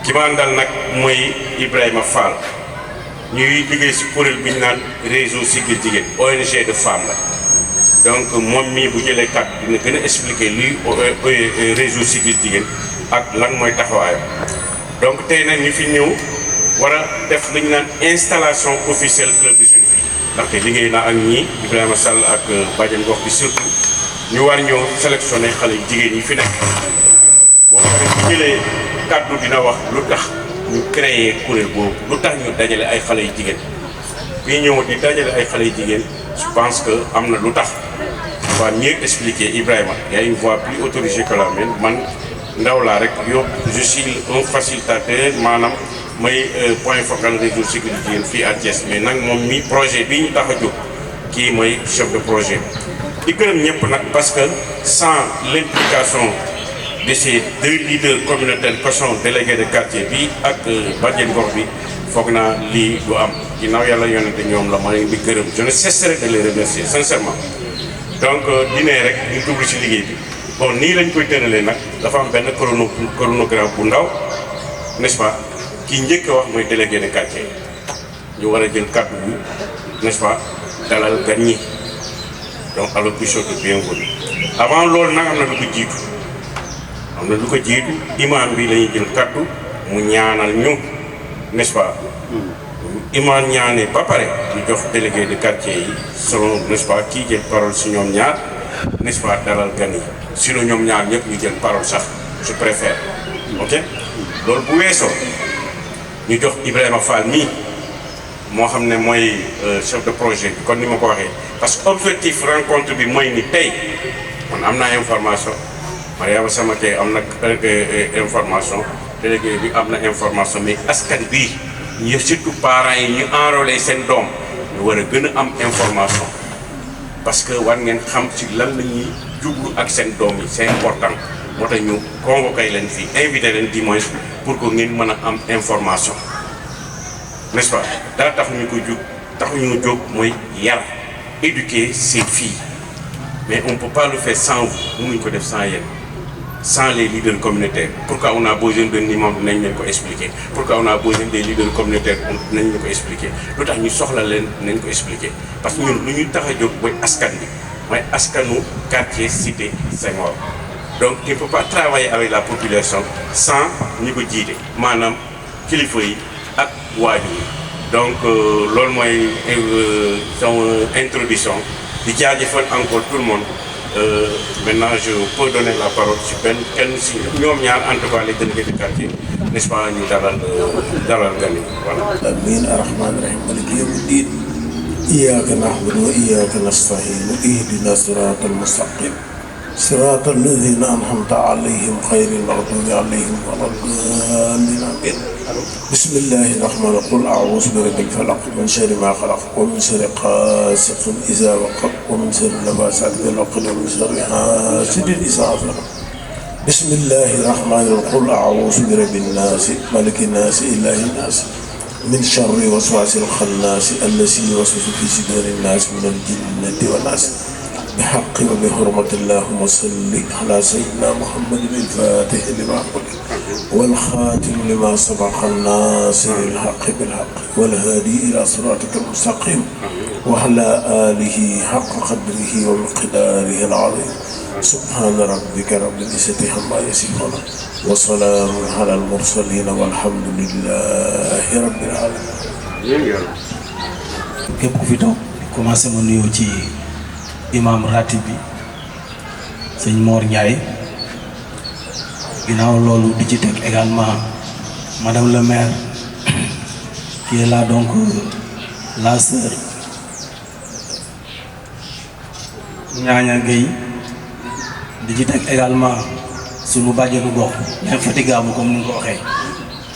ki ma àndal nag mooy Ibrahima Fall ñuy liggéey si kuréel bi ñu naan réseau Siggil Jigéen ONG de femmes la donc moom mii bu jëlee kàddu dina gën a expliquer luy réseau Siggil Jigéen ak lan mooy taxawaayam. donc tey nag ñu fi ñëw war a def li ñu naan installation officielle club de jeunes filles ndaxte liggéey naa ak ñii Ibrahima Sall ak Badiane Gox bi surtout ñu war ñëw sélectionné xale jigéen yi fi nekk boo paree bu jëlee kàddu dina wax lu tax ñu créé kuréel boobu lu tax ñu dajale ay xale yu jigéen fii ñëw di dajale ay xale yu jigéen je pense que am na lu tax waa mieux expliquer Ibrahima y a une voix plus autorisée que la mienne man ndaw laa rek yow je suis un facilitateur maanaam may point focal réseau Siggil Jigéen fii à Thiès mais nag moom mi projet bii ñu tax a jóg kii mooy chef de projet di gërëm ñëpp nag parce que sans l'implication de ces deux leaders communautaires qui sont délégués de quartier bi ak Badiane Gox bi foog naa lii du am ginnaaw yàlla yonente ñoom la ma leen di gërëm je ne cesserai de les remercier sincèrement donc dinee rek ñu dugg ci liggéey bi bon nii lañ koy tëralee nag dafa am benn chronogramme bu ndaw n'est-ce pas ki njëkk a wax mooy délégué de quartier ñu war a jël kàddu bi n'est-ce pas dalal gan ñi donc allocution de bienvenue avant loolu nag am na lu ko jiitu imam bi la ñuy jël kàddu mu ñaanal ñu n'est-ce pas imam ñaanee ba pare ñu jox délégué de quartier yi selon n'est-ce pas kii jël parole si ñoom ñaar n'est-ce pas dalal gan yi sinon ñoom ñaar ñëpp ñu jël parole sax je préfère ok loolu bu weesoo ñu jox Ibrahima Fall mii moo xam ne mooy chef de projet bi kon ni ma ko waxee parce que objectif rencontre bi mooy ni tey man am naa information Mariama sama tey am na information délégué bi am na information mais askan bii ñu surtout parents yi ñu enrôlé seen doom ñu war a gën a am information parce que war ngeen xam ci lan la ñuy jublu ak seen doom yi c'est important moo tax ñu convoqué leen fii invité leen dimanche pour que ngeen mën a am information n'est-ce pas dara tax ñu ko jóg mooy yar éduquer ces filles mais on peut pas le faire sans vous mënuñ ko def sans yéen sans les leaders communautaires pourquoi on a besoin d'un imam dinañ leen ko expliquer pourquoi on a besoin des leaders communautaires dinañ leen ko expliquer lu tax ñu soxla leen dinañ ko expliquer parce que ñun lu ñu tax a jóg mooy askan bi mooy askanu quartier cité Senghor donc tu ne peux pas travailler avec la population sans ñi ko jiite maanaam kilifa yi ak waajur yi donc loolu mooy sama introduction di jaajëfal encore tout le monde maintenant je peux donner la parole ci kenn si ñoom ñaar en tout cas les délégués de quartier n'est-ce pas ñu dalal gan yi voilà. amiin arrahmaani rahiim maaliki yawmi diin iyyaaka na'budu wa iyyaaka nasta'iin ihdina siraatal mustaqiim siraatal laziina an'amta alayhim ghayril maghduubi alayhim wa lad-daalliin amiin bismillaahi rahmaani qul a'uuzu bi rabbil falaq min sharri maa khalaq wa min sharri gaasiqin izaa waqab wa min sharri nafaasaati fil 'uqad wa min sharri haasidin izaa hasad bismillaahi rahmaani qul a'uuzu bi rabbin naas malikin naas ilaahin naas min sharri waswaasil xannaas allazii yuwaswisu fii suduurin naas minal jinnati wan naas بحق وبحرمة اللهم صل على سيدنا محمد الفاتح لما أغلق والخاتم لما سبق الناصر الحق بالحق والهادي إلى صراطك المستقيم وعلى آله حق قدره ومقداره العظيم سبحان ربك رب العزة عما يصفون وسلام على المرسلين والحمد لله رب العالمين. képp ku fi toog commencé ma nuyoo ci imam ratib bi sëñ Mor Ndiaye ginnaaw loolu di ci teg également madame le maire qui est là donc la sœur Ñaaña Gueye di ci teg également sunu bàjjenu gox infatigable comme ni nga ko waxee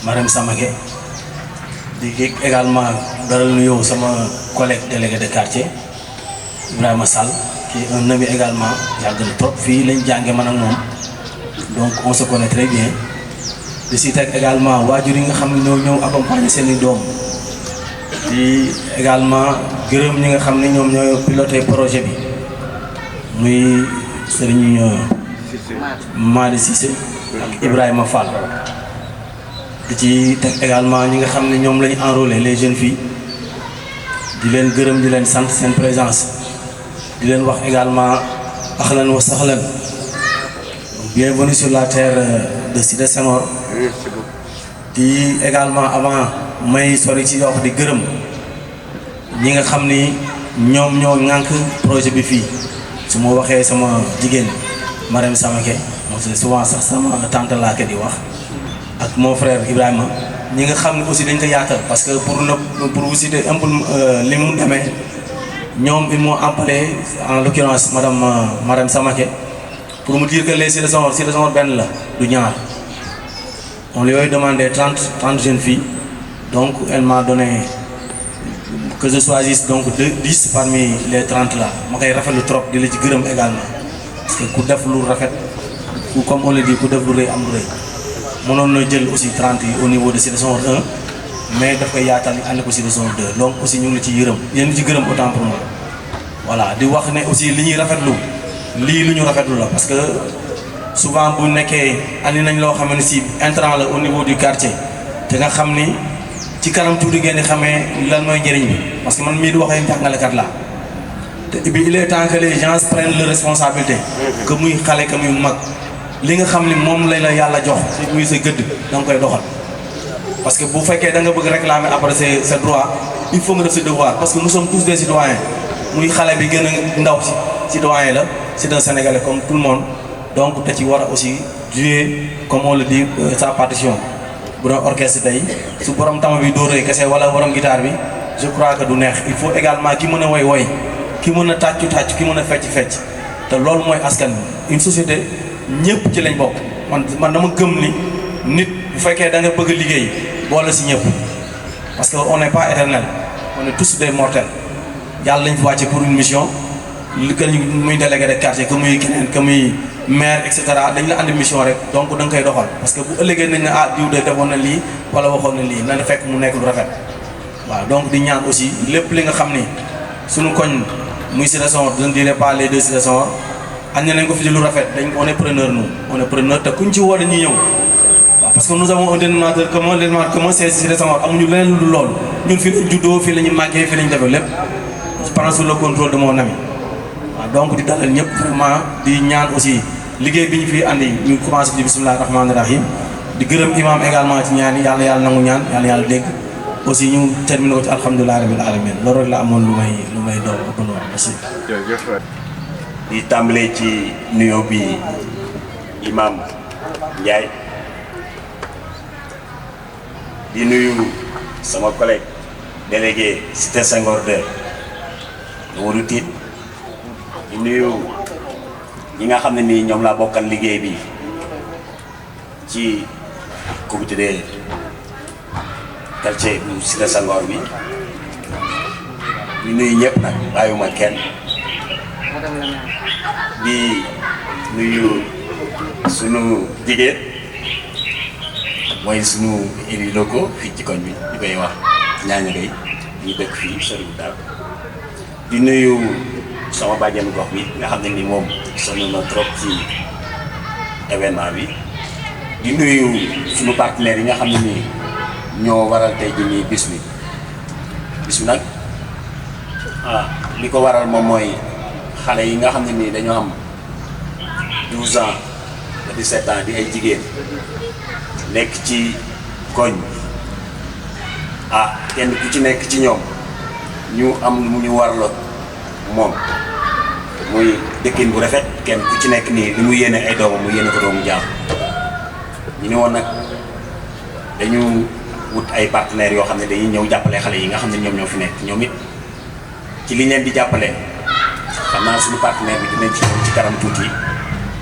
Marème Samake di géeg également dara nuyoo sama collègue délégué de quartier Ibrahima Sall qui est un ami également yàgg na trop fii lañ jànge man ak moom donc on se connaît très bien di si teg également waajur yi nga xam ne ñoo ñëw accompagner seen i doom di également gërëm ñi nga xam ne ñoom ñooy piloté projet bi muy Serigne Mali Cissé ak Ibrahima Fall di ci teg également ñi nga xam ne ñoom lañu enrôler les jeunes filles di leen gërëm di leen sant seen présence di leen wax également ahlan wa sahlan bienvenue sur la terre de Cité Senghor. di également avant may sori ci wax di gërëm ñi nga xam ni ñoom ñoo ŋànk projet bi fii su ma waxee sama jigéen Marème Samake moom c'est souvent sax sama tante laa ko di wax ak mon frère Ibrahima ñi nga xam ne aussi dañ ko yaatal parce que pour vous citer un peu li mu demee ñoom ils m'ont appelé en l'occurrence Marème Samake pour me dire que les Cité Senghor benn la du ñaar. On lui avait demandé 30 jeunes filles, donc elle m'a donné que je choisisse donc 10 parmi les 30 là. Je suis rafetlu trop di la ci gërëm également parce que ku def lu rafet ou comme on le dit ku def lu rëy am lu rëy mënoon na jël aussi 30 yi au niveau de Cité Senghor 1 mais daf koy yaatal ànd ko Cité Senghor 2 donc aussi ñu ngi la ci yërëm yéen ci gërëm autant pour moi. Voilà di wax ne aussi li ñuy rafetlu lii lu ñu rafetlu la parce que. Souvent bu nekkee andi nañ loo xam ne si intrant la au niveau du quartier te nga xam ni ci kanam tuuti ngeen di xamee lan mooy njëriñ bi parce que man mii di waxee jàngalekat laa te bi il est temps que les gens prennent leur responsabilité. que muy xale que muy mag li nga xam ni moom lañ la yàlla jox muy sa gëdd da nga koy doxal. parce que bu fekkee da nga bëgg réclamer après sa droit il faut nga def sa devoir parce que nous sommes tous des citoyens muy xale bi gën a ndaw si citoyen la c'est un Sénégalais comme tout le monde. Donc da ci war a aussi jouer comme on le dit sa partition bu doon orchestre tey su borom tama bi dóoree kese wala borom guitare bi je crois que du neex il faut également ki mën a woy ki mën a tàccu ki mën a fecc te loolu mooy askan bi une société ñëpp ci lañ bokk man dama gëm ni nit bu fekkee da nga bëgg a liggéey boole si ñëpp parce que on n'est pas éternel on est tous des mortels yàlla lañ fi wàcce pour une mission li que muy délégué de quartier que muy keneen que muy maire et cetera dañ la andi mission rek donc da nga koy doxal parce que bu ëllëgee nañ ne diw de defoon na lii wala waxoon na lii na fekk mu nekk lu rafet waaw donc di ñaan aussi lépp li nga xam ni suñu koñ muy Cité Senghor je ne dirais pas les deux Cité Senghor andi nañ ko fi lu rafet on est preneur nous on est preneur te kuñ ci woo dañuy ñëw waaw parce que nous avons un dénominateur commun c'est Cité Senghor amuñu leneen lu lool ñun fii lañ juddoo fii la ñu màggee fii la ñu defee lépp je prends sous le contrôle de mon ami. Donc di dalal ñëpp vraiment di ñaan aussi liggéey bi ñu fi andi ñu commencé bi bisimilah rahmaani rahim di gërëm imam également ci ñaan yi yàlla nangu ñaan yàlla dégg aussi ñu terminé ko ci alhamdulilah rabil alamin loolu rek la amoon lu may doon ëpp noonu merci. jërëjëf di tàmbalee ci nuyoo bi imam Ndiaye di nuyu sama collègue délégué Cité Senghor 2 Nourou Tine di nuyu ñi nga xam ne nii ñoom laa bokkal liggéey bi ci comité de quartier bu Cité Senghor bi di nuyu ñëpp nag bàyyiwuma kenn di nuyu sunu jigéen mooy sunu élus locaux fii ci koñ bi ñu koy wax ñaaña gay ñu dëkk fii sori bu daal di nuyu sama bàjjen gox bi nga xam ne ni moom sonn na trop ci événement bi di nuyu suñu partenaires yi nga xam ne nii ñoo waral tey jii nii bis bi nag li ko waral moom mooy xale yi nga xam ne nii dañoo am 12 ans ba 17 ans di ay jigéen nekk ci koñ kenn ku ci nekk ci ñoom ñu am mu ñu warloo moom muy dëkkin bu rafet kenn ku ci nekk nii li mu yéene ay doomam mu yéene ko doomu jaam ñu ne woon nag dañu wut ay partenaires yoo xam ne dañuy ñëw jàppale xale yi nga xam ne ñoom ñoo fi nekk ñoom it ci liñ leen di jàppale xam naa suñu partenaire bi dinañ ci ñëw ci kanam tuuti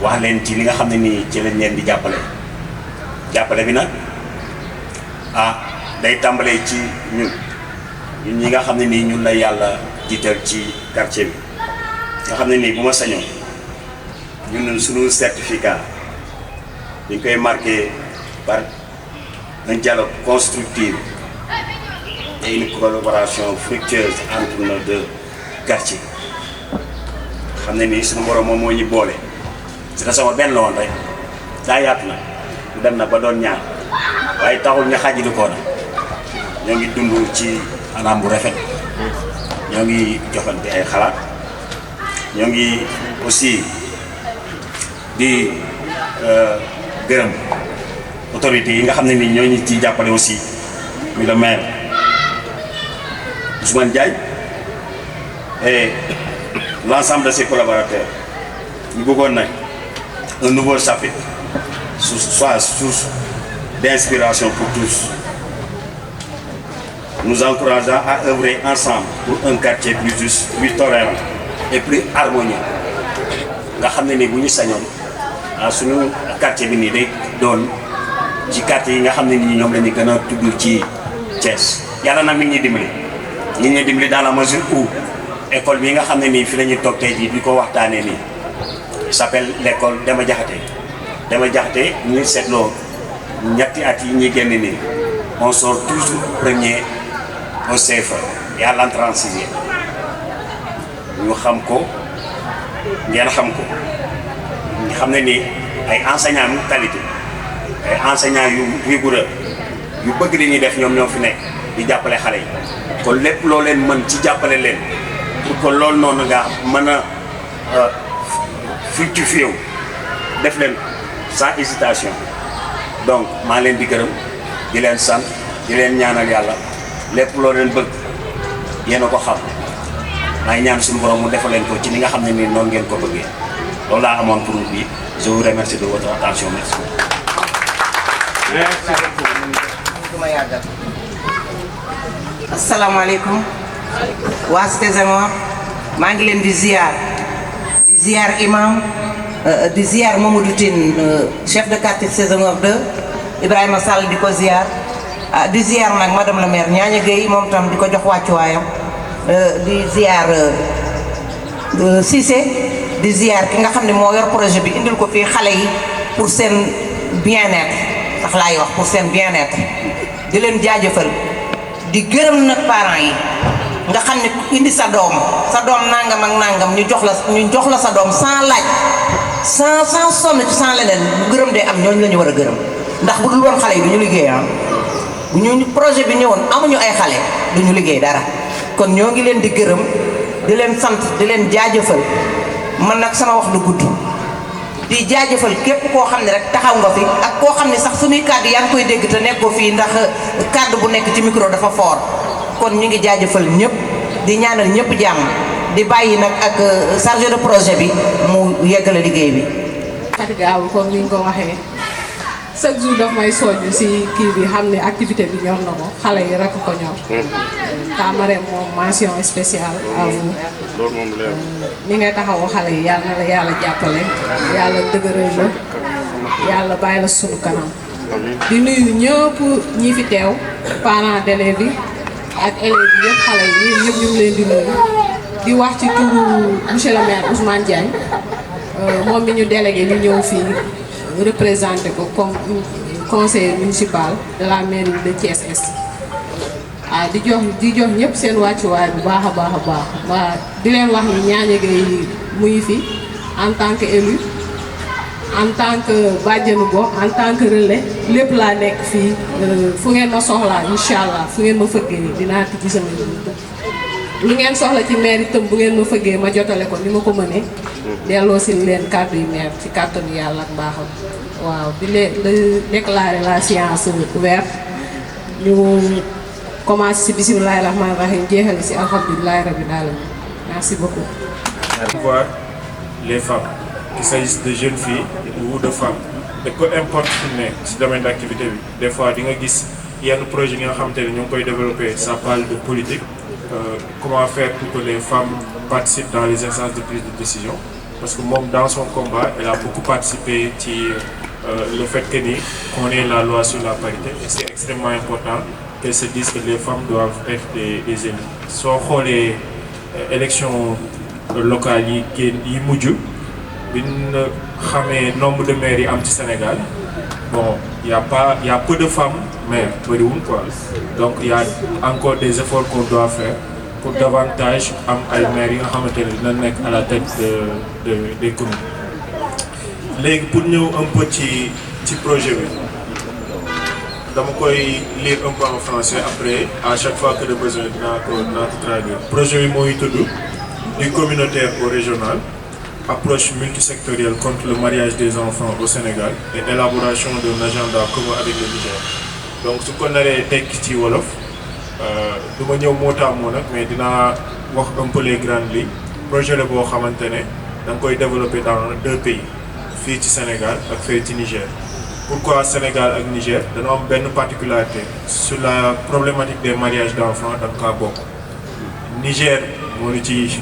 wax leen ci li nga xam ne nii ci lañ leen di jàppale bi nag day tàmbalee ci ñun ñi nga xam ne nii ñun la yàlla jiital ci quartier bi nga xam ne nii bu ma sañoon ñun suñu certificat dañ koy marqué par un dialogue constructif et une collaboration fructueuse entre nos deux quartiers xam ne nii suñu borom moom moo ñu boole Cité Senghor benn la woon rek daa yaatu na mu dem na ba doon ñaar waaye taxul ñu xaajali ko na ñoo ngi dund ci anam bu rafet ñoo ngi joxante ay xalaat ñoo ngi aussi di gërëm autorités yi nga xam ne ni ñoo ñu ciy jàppale aussi muy le maire Ousmane Diagne et l'ensemble de ses collaborateurs ñu bëggoon nag un nouveau chapitre soit source d'inspiration pour tous, nous encourageons à œuvrer ensemble pour un quartier plus juste, plus tolérant et plus harmonieux. Nga xam ne ni bu ñu sañoon suñu quartier bi nii day doon ci quartier yi nga xam ne ni ñoom la ñu gën a tudd ci Thiès. Yàlla nag mi ngi ñuy dimbali dans la mesure où école bi nga xam ne nii fi la ñuy toog tey jii di ko waxtaanee nii s'appelle l'école Demba Diakhaté ñu seetloo ñetti at yi ñuy génn nii on sort toujours premier au CFEE et à l'entrée en sixième ñu xam ko ngeen xam ko ñu xam ne nii ay enseignants yu qualité ay enseignants yu rigoureux yu bëgg li ñuy def ñoom ñoo fi nekk di jàppale xale yi kon lépp loo leen mën ci jàppale leen pour que loolu noonu nga mën a fructifier wu def leen sans hésitation donc maa leen di gërëm di leen sant di leen ñaanal yàlla lépp loo leen bëgg yéen a ko xam maa ngi ñaan suñu borom mu defal leen ko ci ni nga xam ne nii noonu ngeen ko bëggee loolu laa amoon pour bi je vous remercie de votre attention merci. asalaamaaleykum waa Cité Senghor maa ngi leen di ziar imam di ziar Mamadou Tine chef de quartier Cité Senghor 2 Ibrahima Sall di ko ziar di ziar nag madame la maire Ñaaña Gueye moom tam di ko jox wàccuwaayam di ziar Cissé di ziar ki nga xam ne moo yor projet bi indil ko fii xale yi pour seen bien-être sax laay wax pour seen bien-être di leen jaajëfal di gërëm nag parents yi nga xam ne indi sa doom nangam ak nangam ñu jox la sa doom sans laaj sans sonn ci sans leneen bu gërëm dee am ñooñu la ñu war a gërëm ndax bu dul woon xale yi du ñu liggéey bu ñu projet bi ñëwoon amuñu ay xale du ñu liggéey dara kon ñoo ngi leen di gërëm di leen sant di leen jaajëfal man nag sama wax du gudd di jaajëfal képp koo xam ne rek taxaw nga fi ak koo xam ne sax suñuy kàddu yaa ngi koy dégg te nekk ko fii ndax kàddu bu nekk ci micro dafa fort kon ñu ngi jaajëfal ñëpp di ñaanal ñëpp jàmm di bàyyi nag ak chargé de projet bi mu yeggale liggéey bi. Fatiga comme ni nga ko waxee chaque jour daf may soññ si kii bi xam ne activité bi ñor na ko xale yi rek ko ñor. Marème moom mention spéciale à vous. ni ngay taxawoo xale yi yàlla na la yàlla jàppale yàlla dëgëral la yàlla bàyyi la sunu kanam. di nuyu ñëpp ñi fi teew parents d'élèves yi ak élèves yi yëpp xale yi ñëpp ñu ngi leen di nuyu di wax ci turu monsieur le maire Ousmane Diagne moom mi ñu délégué ñu ñëw fii représenté ko comme conseiller municipal de la mairie de Thiès Est. di jox ñëpp seen wàccuwaay bu baax a baax waa di leen wax ni Ñaaña Gueye muy fi en tant que élu en tant que bàjjenu gox en tant que relais lépp laa nekk fii fu ngeen ma soxlaa incha allah fu ngeen ma fëggee dinaa tijji sama lu ngeen soxla ci maire itam bu ngeen ma fëggee ma jotale ko ni ma ko mënee delloo si leen kàddu yu maire ci kàttanu yàlla ak baaxam waaw di leen déclarer la séance ouverte ñu commence ci bismillahi rahmani rahim jeexale ci alhamdulillahi rabbil alamin merci beaucoup. Voir les femmes, qu'il s'agisse de jeunes filles ou de femmes, et peu importe fi mu nekk ci domaine d'activité bi des fois di nga gis yenn projet yi nga xamante ne ñu ngi koy développer ça parle de politique comment faire pour que les femmes participent dans les instances de prise de décision parce que moom dans son combat elle a beaucoup participé ci le fait que ni qu'on ait la loi sur la parité et c'est extrêmement important qu'elles se disent que les femmes doivent être des élus. soo xoolee élection locale yi mujj bi ñu xamee nombre de maires yi am ci Sénégal bon y a peu de femmes maires bëriwul quoi donc y a encore des efforts qu'on doit faire pour davantage am ay maires yi nga xamante ne dina nekk à la tête des communes. léegi pour ñëw un peu ci projet bi dama koy lire un peu en français après à chaque fois que de besoin dinaa ko traduire. Projet bi mooy tudd du communautaire au régional, approche multisectorielle contre le mariage des enfants au Sénégal et élaboration d'un agenda commun avec le Niger. Donc su ko naree tekki ci wolof du ma ñëw moo tax moo nag mais dinaa wax un peu les grandes lignes. Projet la boo xamante ne da nga koy développer dans 2 pays fii ci Sénégal ak fii ci Niger. Pourquoi Sénégal ak Niger dañoo am benn particularité sur la problématique des mariages d'enfants da nga kaa bokk. Niger moo ñu ci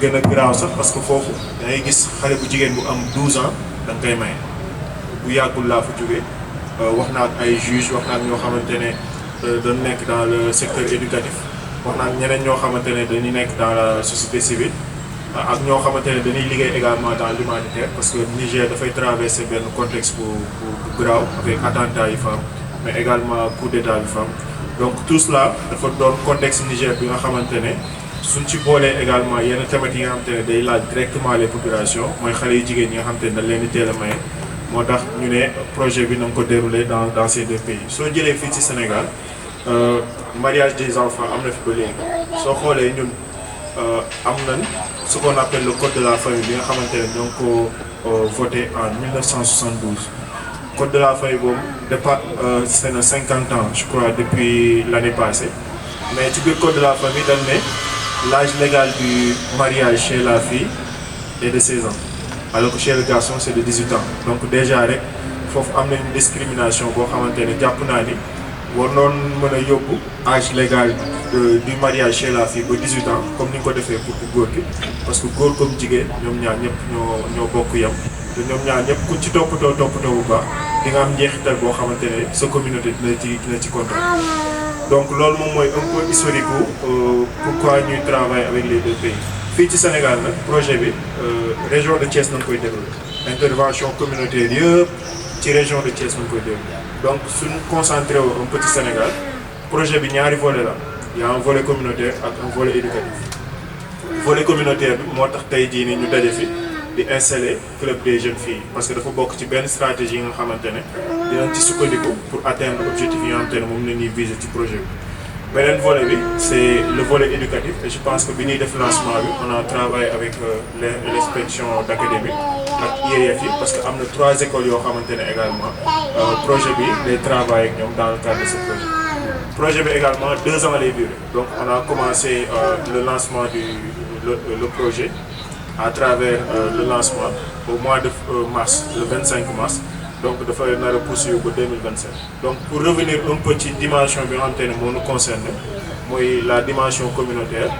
gën a garaaw sax parce que foofu da ngay gis xale bu jigéen bu am 12 ans da nga koy maye bu yàggul laa fa jógee wax naa ak ay juges wax naa ak ñoo xamante ne dañu nekk dans le secteur éducatif wax naa ak ñeneen ñoo xamante ne dañuy nekk dans la société civile ak ñoo xamante ne dañuy liggéey également dans l'humanitaire parce que Niger dafay traverser benn contexte bu grave avec attentat yi fa am mais également coup d'état bi fa am donc tout cela dafa doon contexte Niger bi nga xamante ne suñ ci boolee également yenn thématiques yi nga xamante ne day laaj directement les populations mooy xale yu jigéen ñi nga xamante ne dañ leen di teel a maye moo tax ñu ne projet bi na nga ko dérouler dans ces 2 pays. Soo jëlee fii ci Sénégal mariage des enfants am na fi ba léegi soo xoolee ñun am nañ ce qu'on appelle le code de la famille bi nga xamante ne ñoo ngi ko voté en 1972. Code de la famille boobu c'est na 50 ans je crois depuis l'année passée mais ci biir code de la famille dañ ne l'âge légal du mariage chez la fille est de 16 ans alors que chez le garçon c'est de 18 ans donc déjà rek foofu am na une discrimination boo xamante ne jàpp naa ni war noon mën a yóbbu âge légal du mariage chez la fille ba 18 ans comme ni nga ko defee pour góor gi parce que góor comme jigéen ñoom ñaar ñëpp ñoo bokk yam te ñoom ñaar ñëpp ku ci toppatoo bu baax di nga am njeexital boo xamante ne sa communauté dina ci kontaan. Donc loolu moom mooy un peu historique pourquoi ñuy travailler avec les 2 pays. Fii ci Sénégal nag projet bi région de Thiès nañ koy développer intervention communautaire yëpp ci région de Thiès nañ koy développer donc suñu concentré wu un peu ci Sénégal projet bi ñaari volet la y a un volet communautaire ak un volet éducatif. Volet communautaire bi moo tax tey jii nii ñu daje fi di installer club des jeunes filles parce que dafa bokk ci benn stratégie yi nga xamante ne dinañ ci sukkandiku pour atteindre objectif yi nga xamante ne moom la ñuy viser ci projet bi. Beneen volet bi c'est le volet éducatif et je pense que bi ñuy def lancement bi on a travaillé avec l'inspection d'académie ak IEF yi parce que am na 3 écoles yoo xamante ne également projet bi day travailler ak ñoom dans le cadre de ce projet. Projet bi également 2 ans lay durer donc on a commencé le lancement le projet à travers le lancement au mois de mars le 25 mars. Donc dafa nar a poursuivre ba 2027 donc pour revenir un peu ci dimension bi nga xamante ne moo ñu concerne mooy la dimension communautaire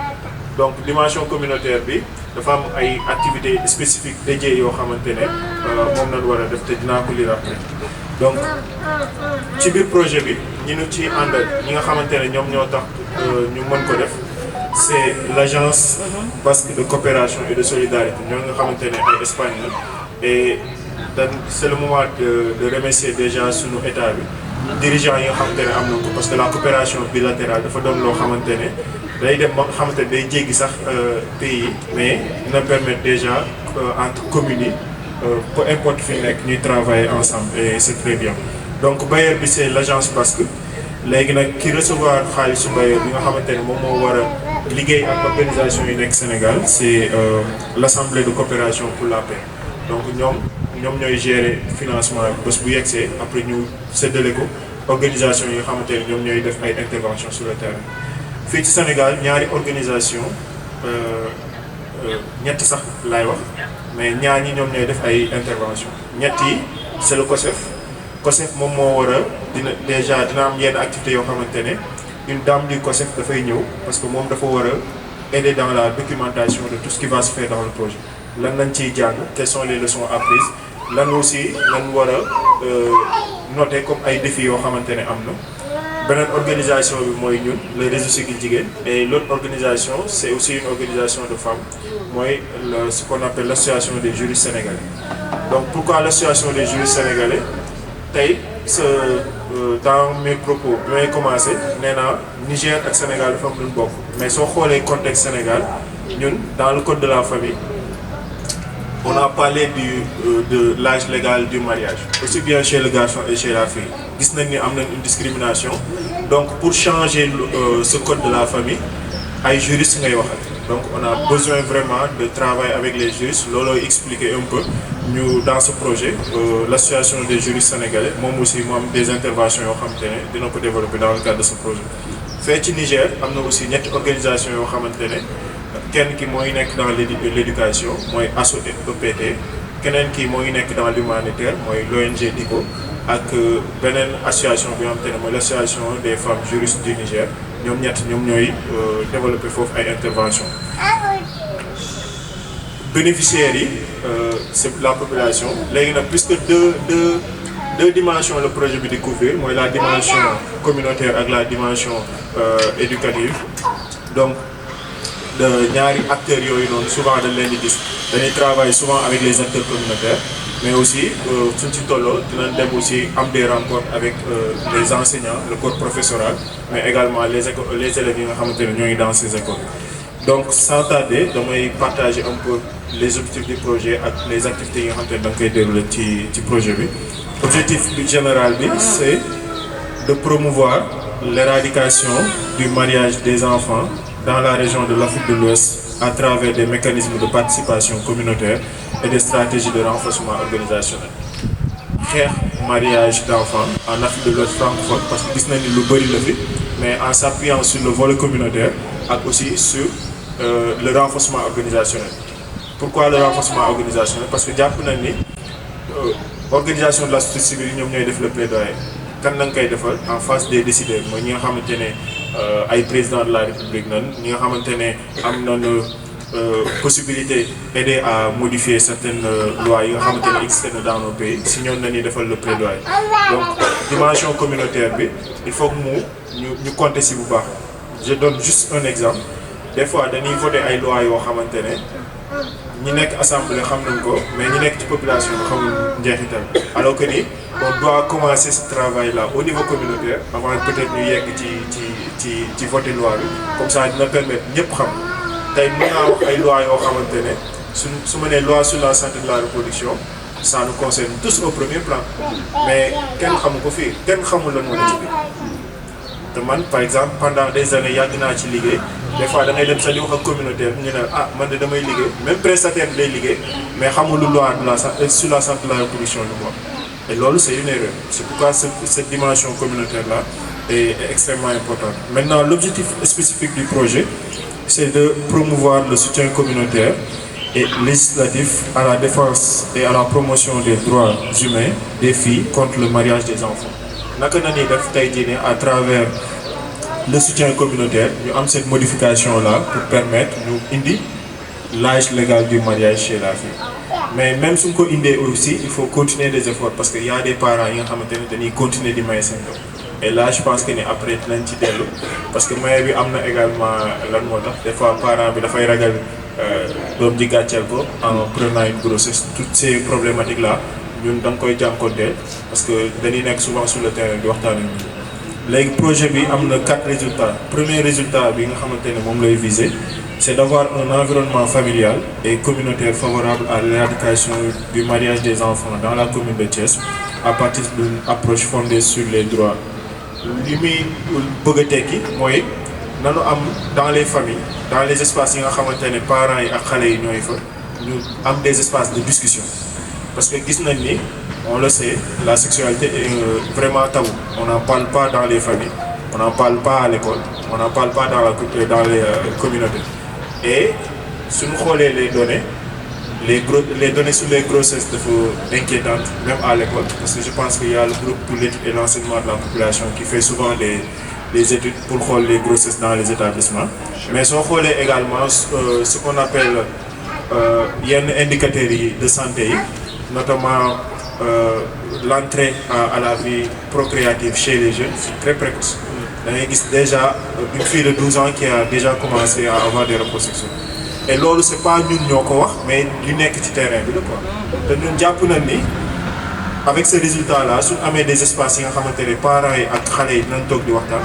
donc dimension communautaire bi dafa am ay activités spécifiques dédiées yoo xamante ne moom nañ war a def te dinaa ko lire après donc ci biir projet bi ñi ñu ci àndal ñi nga xamante ne ñoom ñoo tax ñu mën ko def c'est l'agence basque de coopération et de solidarité ñoo nga xamante ne ay Espagne la et c'est le moment de remercier déjà sunu état bi dirigeants yi nga xamante ne am na ko parce que la coopération bilatérale dafa doon loo xamante ne day dem ba nga xamante ne day jéggi sax pays yi mais dina permettre déjà entre communes yi peu importe fi nekk ñuy travailler ensemble et c'est très bien donc bailleur bi c'est l'agence basque léegi nag ki recevoir xaalisu bailleur bi nga xamante ne moom moo war a liggéey ak organisation yi nekk Sénégal c'est l'assemblée de coopération pour la paix donc ñoom ñooy gérer financement bi bés bu yegsee après ñu séddale ko organisation yi nga xamante ne ñoom ñooy def ay intervention sur le terrain fii ci Sénégal ñaari organisation ñett sax laay wax mais ñaar ñi ñoom ñooy def ay intervention ñett yi c'est le COSEF moom moo war a dina am yenn activités yoo xamante ne une dame du COSEF dafay ñëw parce que moom dafa war a aider dans la documentation de tout ce qui va se faire dans le projet lan lañ ciy jàng quelles sont les leçons apprises lan aussi lan war a noter comme ay défis yoo xamante ne am na beneen organisation bi mooy ñun le réseau Siggil Jigéen et l'autre organisation c'est aussi une organisation de femmes mooy ce qu'on appelle l'association des juristes sénégalais donc pourquoi l'association des juristes sénégalais tey dans mes propos bi may commencer nee naa Niger ak Sénégal dafa am lu ñu bokk mais soo xoolee contexte Sénégal ñun dans le code de la famille on a parlé de l'âge légal du mariage aussi bien chez le garçon et chez la fille gis nañ ni am nañ une discrimination donc pour changer ce code de la famille ay juristes ngay waxal donc on a besoin vraiment de travailler avec les juristes looloo expliquer un peu ñu dans ce projet l'association des juristes sénégalais moom aussi mu am des interventions yoo xamante ne dina ko développer dans le cadre de ce projet. fee ci Niger am na aussi ñetti organisation yoo xamante ne kenn ki mooy nekk dans l'éducation mooy ASO-EPT keneen ki mooy nekk dans l'humanitaire mooy l'ONG DICO ak beneen association bi nga xamante ne mooy l'association des femmes juristes du Niger ñoom ñooy développer foofu ay intervention bénéficiaires yi c'est la population léegi nag puisque deux dimensions le projet bi di couvrir mooy la dimension communautaire ak la dimension éducative donc ñaari acteurs yooyu noonu souvent dañ leen di gis dañuy travailler souvent avec les acteurs communautaires mais aussi suñ ci tolloo dinañ dem aussi am des rencontres avec les enseignants le corps professoral mais également les élèves yi nga xamante ne ñoo ngi dans ces écoles donc sans tarder damay partager un peu les objectifs du projet ak les activités yi nga xamante ne da nga koy dérouler ci projet bi objectif général bi c'est de promouvoir l'éradication du mariage des enfants dans la région de l'Afrique de l'Ouest à travers des mécanismes de participation communautaire et des stratégies de renforcement organisationnel. Xeex mariage d'enfants en Afrique de l'Ouest francophone parce que gis nañ ni lu bari la fi mais en s'appuyant sur le volet communautaire ak aussi sur le renforcement organisationnel. Pourquoi le renforcement organisationnel? Parce que jàpp nañ ni organisation de la société civile ñoom ñooy def le plaidoyer. Kan lañ koy defal en face des décideurs mooy ñi nga xamante ne ay président de la République nan ñi nga xamante ne am nañu possibilité aider à modifier certaines lois yi nga xamante ne existé na dans nos pays si ñoom nañuy defal le plaidoyer donc dimension communautaire bi il faut que ñu compter si bu baax. Je donne juste un exemple des fois dañuy voter ay lois yoo xamante ne ñi nekk assemblée xam nañ ko mais ñi nekk ci population bi xamul njeexital alors que ni on doit commencer ce travail là au niveau communautaire avant peut-être ñu yegg ci voter loi bi comme ça dina permettre ñëpp xam tey mën naa wax ay lois yoo xamante ne su ma nee loi sur la santé de la reproduction ça nous concerne tous au premier plan mais kenn xamu ko fii kenn xamul lan moo ne ci biir te man par exemple pendant des années yàgg naa ci liggéey des fois da ngay dem sax di wax ak communautaire ñu ne ah man de damay liggéey même prestataire bi day liggéey mais xamul lu loi sur la santé de la reproduction lu wax et loolu c'est une erreur c'est pourquoi cette dimension communautaire là est extrêmement importante. Maintenant l'objectif spécifique du projet c'est de promouvoir le soutien communautaire et législatif à la défense et à la promotion des droits humains des filles contre le mariage des enfants. Naka na ni def tey jii à travers le soutien communautaire ñu am cette modification là pour permettre ñu indi l'âge légal du mariage chez la fille mais même suñ ko indee aussi il faut continuer des efforts parce que y a des parents yi nga xamante ne dañuy continuer di may seen doom et là je pense que ni après dinañ ci dellu parce que maye bi am na également lan moo tax des fois parent bi dafay ragal doom ji gàcceel ko en prenant une grossesse toutes ces problématiques là ñun da nga koy jànkonteel parce que dañuy nekk souvent sur le terrain di waxtaan ak ñun léegi projet bi am na 4 résultats premier résultat bi nga xamante ne moom lay viser c'est d'avoir un environnement familial et communautaire favorable à l'éradication du mariage des enfants dans la commune de Thiès à partir d'une approche fondée sur les droits. Li muy bëgg a tekki mooy nanu am dans les familles dans les espaces yi nga xamante ne parents yi ak xale yi ñooy fa ñu am des espaces de discussion parce que gis nañ ni on le sait la sexualité est vraiment tabou on n'en parle pas dans les familles on n'en parle pas à l'école on n'en parle pas dans les communautés et suñu xoolee les données sur les grossesses dafa inquiétantes même à l'école parce que je pense qu'il y a le groupe pour l'étude et l'enseignement de la population qui fait souvent les études pour xool les grossesses dans les établissements mais soo xoolee également ce qu'on appelle yenn indicateurs yi de santé yi notamment l'entrée à la vie procréative chez les jeunes c'est très précoce da ngay gis déjà une fille de 12 ans qui a déjà commencé à avoir des rapports sexuels et loolu c'est pas ñun ñoo ko wax mais li nekk ci terrain bi la quoi te ñun jàpp nañ ni avec ce résultat là suñ amee des espaces yi nga xamante ne parents yi ak xale yi dinañ toog di waxtaan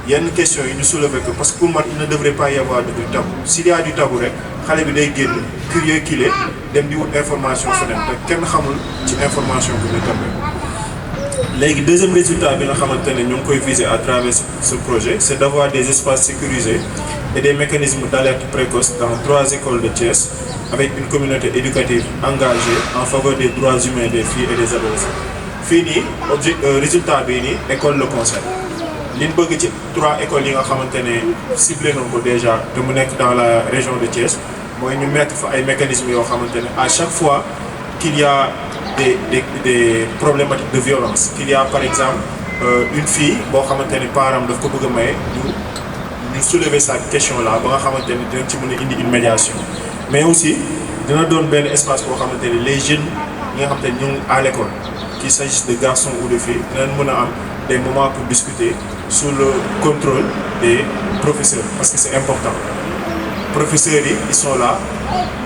yenn questions yi ñu soulever ko parce que pour man il ne devrait pas y avoir de tabou s'il y a du tabou rek xale bi day génn curieux qu'il est dem di wut information feneen te kenn xamul ci information bi ñu tombé léegi deuxième résultat bi nga xamante ne ñu ngi koy viser à travers ce projet c'est d'avoir des espaces sécurisés et des mécanismes d'alerte précoce dans 3 écoles de Thiès avec une communauté éducative engagée en faveur des droits humains des filles et des adolescents. fii nii résultat bii nii école le concerne li ñu bëgg ci 3 écoles yi nga xamante ne ciblé nañ ko déjà te mu nekk dans la région de Thiès mooy ñu mettre fa ay mécanismes yoo xamante ne à chaque fois qu'il y a des problématiques de violence qu'il y a par exemple une fille boo xamante ne parent daf ko bëgg a maye ñu soulever cette question là ba nga xamante ne dinañ ci mën a indi une médiation mais aussi dina doon benn espace boo xamante ne les jeunes yi nga xamante ne ñu ngi à l'école qu'il s'agisse de garçons ou de filles dinañ mën a am des moments pour discuter sous le contrôle des professeurs parce que c'est important professeurs yi ils sont là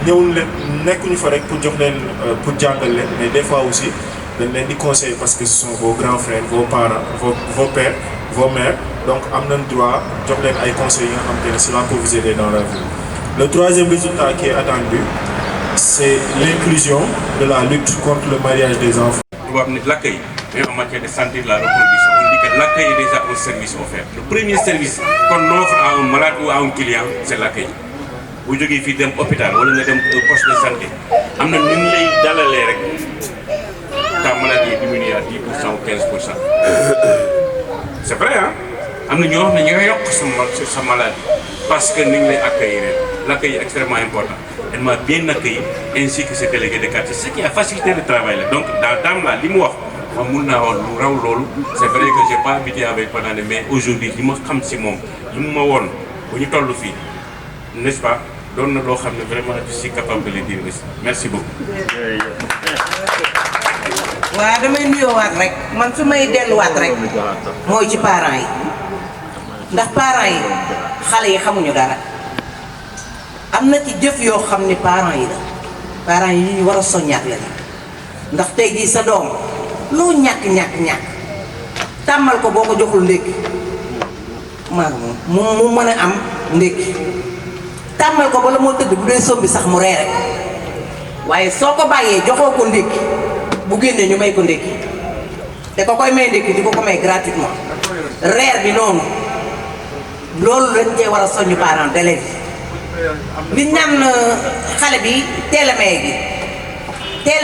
ñëwul leen nekkuñu fa rek pour jox leen pour jàngal leen mais des fois aussi dañ leen di conseiller parce que ce sont vos grands frères vos parents vos pères vos mères donc am nañ droit jox leen ay conseils yi nga xamante ne cela peut vous aider dans la vie. Le troisième résultat qui est attendu c'est l'inclusion de la lutte contre le mariage des enfants. tubaab nit l'accueil mais en matière de santé de la reproduction on dit que l'accueil est déjà un service offert. Le premier service qu'on offre à un malade ou à un client c'est l'accueil. bu jógee fii dem hôpital wala nga dem poste de santé am na nu ñu lay dalalee rek ta maladie est diminuée à 10% ou 15%. C'est vrai hein am na ñoo xam ne ñu ngi yokk sa maladie parce que ni ñu lay accueillir l'accueil est extrêmement important. Elle m'a bien accueilli ainsi que ses délégués de quartier ce qui a facilité le travail là donc dans là li mu wax ma mun naa woon lu raw loolu c'est vrai que j'ai pas habité avec pendant des mais aujourd'hui li ma xam si moom li mu ma woon bu ñu toll fii n'est-ce pas doon na loo xam ne vraiment je suis capable de le dire aussi merci beaucoup. waaw damay nuyoowaat rek man fi may delluwaat rek mooy ci parents yi ndax parents yi xale yi xamuñu dara am na ci jëf yoo xam ni parents yi la parents yi ñu war a soññaat la ndax tey jii sa doom loo ñàkk tàmmal ko boo ko joxul ndékki mu mën a am ndékki tàmmal ko bala moo tëdd bu dee sombi sax mu reere waaye soo ko bàyyee joxoo ko ndékki bu génnee ñu may ko ndékki te ko koy may ndékki di ko may gratuitement reer bi noonu loolu lañ cee war a soññ parents d'élèves bi ñaan xale bi teel a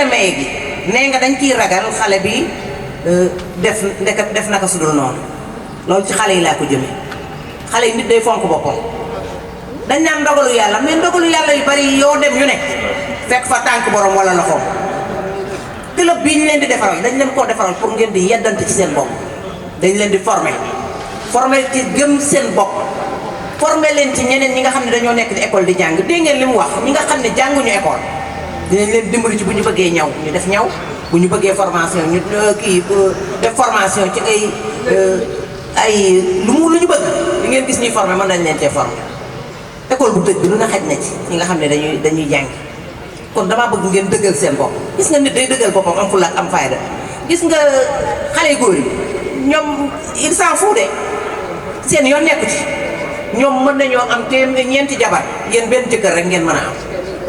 maye gi nee nga dañ ciy ragal xale bi def naka sudul noonu loolu ci xale yi laa ko jëme xale yi nit day fonk boppam dañ naan ndogalu yàlla mais ndogalu yàlla yu bari yoo dem yu nekk fekk fa tànk borom wala loxoom club bii ñu leen di defaral dañ leen koo defaral pour ngeen di yeddante ci seen bopp dañ leen di former ci gëm seen bopp former leen ci ñeneen ñi nga xam ne dañoo nekk di école di jàng dégg ngeen li mu wax ñi nga xam ne jànguñu école dinañ leen dimbali ci bu ñu bëggee ñaw ñu def ñaw bu ñu bëggee formation ñu def formation ci ay lu ñu bëgg li ngeen gis ñuy former mën nañ leen cee former école bu tëj bi lu na xaj na ci ñi nga xam ne dañuy jàng kon damaa bëgg ngeen dëggal seen bopp gis nga nit day dëggal boppam am fulla ak am fayda gis nga xale yu góor yi ñoom il s'en fout de seen yoon nekku ci ñoom mën nañoo am ñeenti jabar yéen benn jëkkër rek ngeen mën a am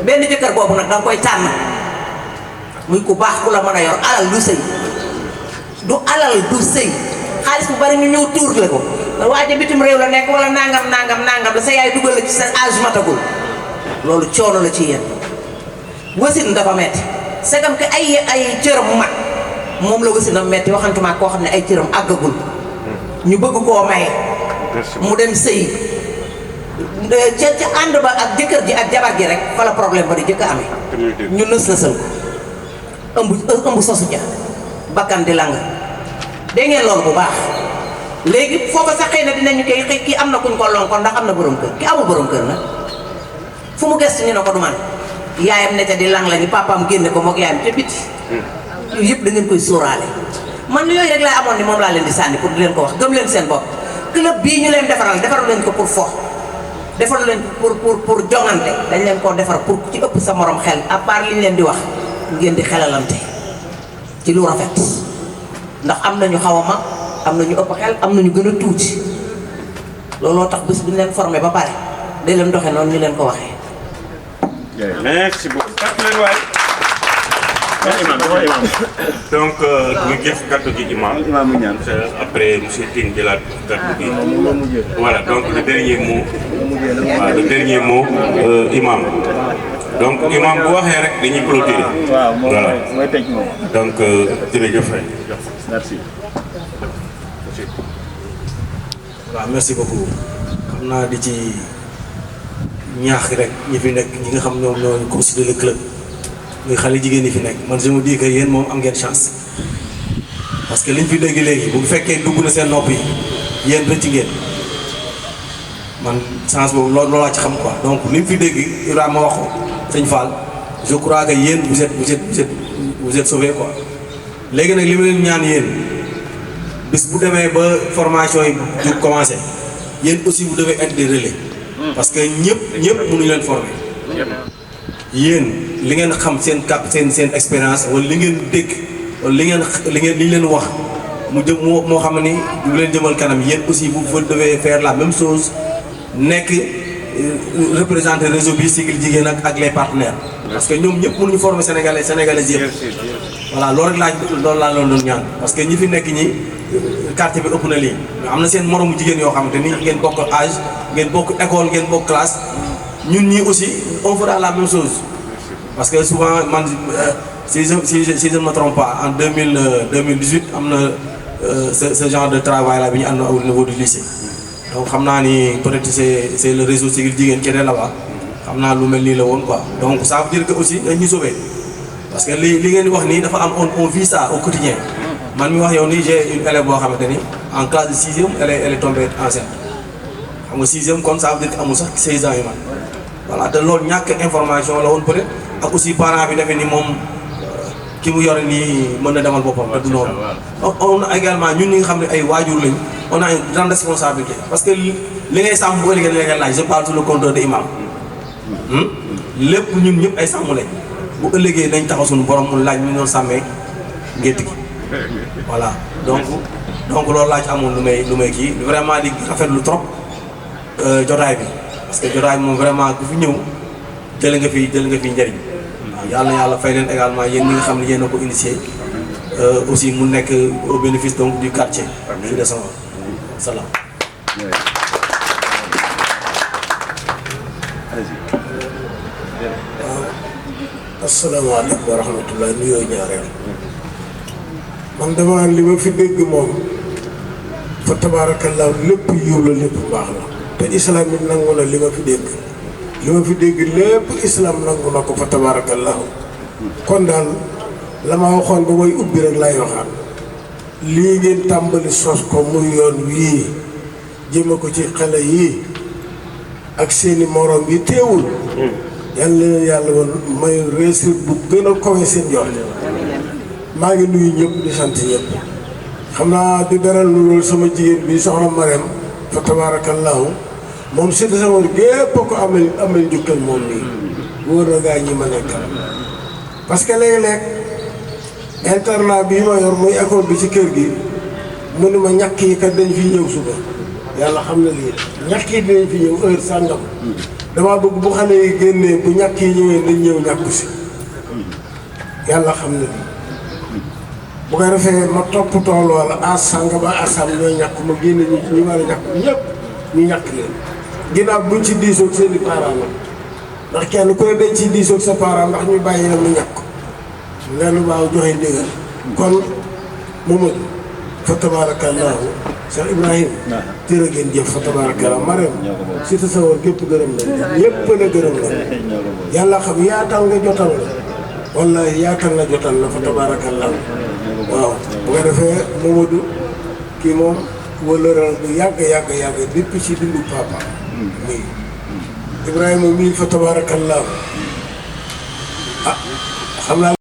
benn jëkkër boobu nag danga koy tànn muy ku baax ku la mën a yor alal du sëy xaalis bu bari ñu ñëw tuur la ko waaja bitim réew la nekk wala nangam la sa yaay dugal la ci sa âge matagul loolu coono la ci yéen wasin dafa metti segam que ay cëram mat moom la wasinam metti waxantuma koo xam ne ay cëram àggagul ñu bëgg koo maye mu dem sëy ca ànd ba ak jëkkër ji ak jabar ji rek fa la problème ba di jëkk amee ñu nësal ko ëmb sosu ja bakkan di lang dégg ngeen loolu bu baax léegi foofa sax xëy na dinañu koy kii am na kuñ ko lonkoon ndax am na borom kër ki amul borom kër nag fu mu gëstu ñu ne ko du man yaayam ne ca di lang la ni papaam génne ko moog yaayam ca biti yooyu yëpp da ngeen koy sóoraale man yooyu rek laa amoon ni moom laa leen di sànni pour di leen ko wax gëm leen seen bopp club bii ñu leen defaral leen ko pour fo defaru leen pour jongante dañ leen koo defar pour ci ëpp sa morom xel à part li ñu leen di wax ngeen di xelalante ci lu rafet ndax am nañu xaw a mag am nañu ëpp xel am nañu gën a tuuti looloo tax bés bu ñu leen formé ba pare day leen doxee noonu ñu leen ko waxee. merci beaucoup. donc ñu jëf kàddu gi imam. après monsieur Tine jëlaat kàddu gi. voilà donc le dernier mot. waaw le dernier mot imam. donc imam bu waxee rek dañuy clôturer. voilà donc jërëjëf. merci. waaw merci beaucoup. xam naa di ci ñaax rek ñi fi nekk ñi nga xam ñoom ñoo considéré le club. muy xale jigéen ñi fi nekk man je me dis que yéen moom am ngeen chance parce que liñ fi dégg léegi bu fekkee dugg na seen nopp yi yéen rëcc ngeen man chance boobu loolu laa ci xam quoi donc li mu fi dégg Ibrahima wax ko sëñ Fall je crois que yéen vous êtes sauvés quoi. léegi nag li ma leen ñaan yéen bis bu demee ba formation yi du commencé yéen aussi vous devez être des relais parce que ñëpp mënuñu leen former. yéen li ngeen xam seen seen expérience wala li ngeen dégg wala li leen wax mu jëm moo xam ni du leen jëmal kanam yéen aussi vous devez faire la même chose nekk représenter réseau bi Siggil Jigéen ak les partenaires. parce que ñoom ñëpp mënuñu former sénégalais yëpp. voilà loolu rek laa doon ñaan parce que ñi fi nekk ñi quartier bi ëpp na lii am na seen moromu jigéen yoo xamante ni ngeen bokk âge ngeen bokk école ngeen bokk classe. ñun ñii aussi on fera la même chose parce que souvent man si je ne me trompe pas en 2018 am na ce genre de travail là bi ñu ànd au niveau du lycée donc xam naa ni peut-être c'est le réseau Siggil Jigéen qui est là-bas xam naa lu mel nii la woon quoi donc ça veut dire que aussi dañuy sauver parce que li ngeen di wax nii dafa am on vit ça au quotidien man mi wax yow nii j'ai une élève boo xamante ni en classe de 6e elle est tombée enceinte xam nga 6e kon ça veut dire que amul sax 16 ans yu man voilà te loolu ñàkk information la woon peut-être ak aussi parent bi defee ni moom ki mu yore nii mën na demal boppam te du noonu. on a également ñun ñi nga xam ne ay waajur lañ on a une grande responsabilité parce que li ngay sàmm bu ëllëgee nga laaj je parle sur le compteur de imam lépp ñun ñëpp ay sàmm lañ bu ëllëgee nañ taxaw suñu borom mu laaj ñu doon sàmmee gétt gi voilà donc loolu laa ci amoon lu may kii vraiment di rafetlu trop jotaay bi. parce que jotaay moom vraiment ku fi ñëw jëlee nga fi njëriñ waaw yàlla fay leen également yéen ñi nga xam ne yéen a ko initié aussi mu nekk au bénéfice donc du quartier. fii de sama salaam. asalaamaaleykum wa rahmatulah nuyoo ñaareel man dama li ma fi dégg moom fa tabaarakallaa lépp yiw la lépp baax la. te islam it nangu na li ma fi dégg lépp islam nangu na ko fa tabarakallahu kon daal la ma waxoon ba may ubbi rek lay waxaat lii ngeen tàmbali sos ko muy yoon wii jëme ko ci xale yii ak seeni morom yi teewul yàlla leen yàlla woon may réussite bu gën a kawe seen yoon maa ngi nuyu ñëpp di sant ñëpp xam naa di beral loolu sama jigéen bi soxna Marème fa tabarakallahu moom si sa war gépp ko amal njukkal moom nii wóor na gaa ñi ma nekkal parce que léeg-léeg internat bii ma yor muy école bi ci kër gi mu ni ma ñàkk yi kat dañ fi ñëw suba yàlla xam na lii ñàkk yi dinañ fi ñëw heure sàngam damaa bëgg bu xale yi génnee bu ñàkk yi ñëwee dañ ñëw ñàkku si yàlla xam na lii bu ko defee ma toppatoo loola as sàngam ba asam ñooy ñàkk ma génne ñu war a ñàkk ñëpp ñu ñàkk leen ginnaaw buñ ci diisoog seen i parents la ndax kenn ku ne dañ ci diisoog sa parent ndax ñu bàyyi la mu ñàkk lenn waaw joxe ndigal kon Momadou fa tabaarakallaahu Cheikh Ibrahima jërë ngeen jëf fa tabaarakallaahu Mariam si ta sawar gépp gërëm la ñëpp la gërëm la yàlla xam yaatal nga jotal la wallahi yaatal la jotal la fa tabaarakallaahu waaw bu ko defee Momadou kii moom wëlëral bu yàgg depuis ci dundu papa muy Ibrahima mii fa tabaarakallaahu ah xam naa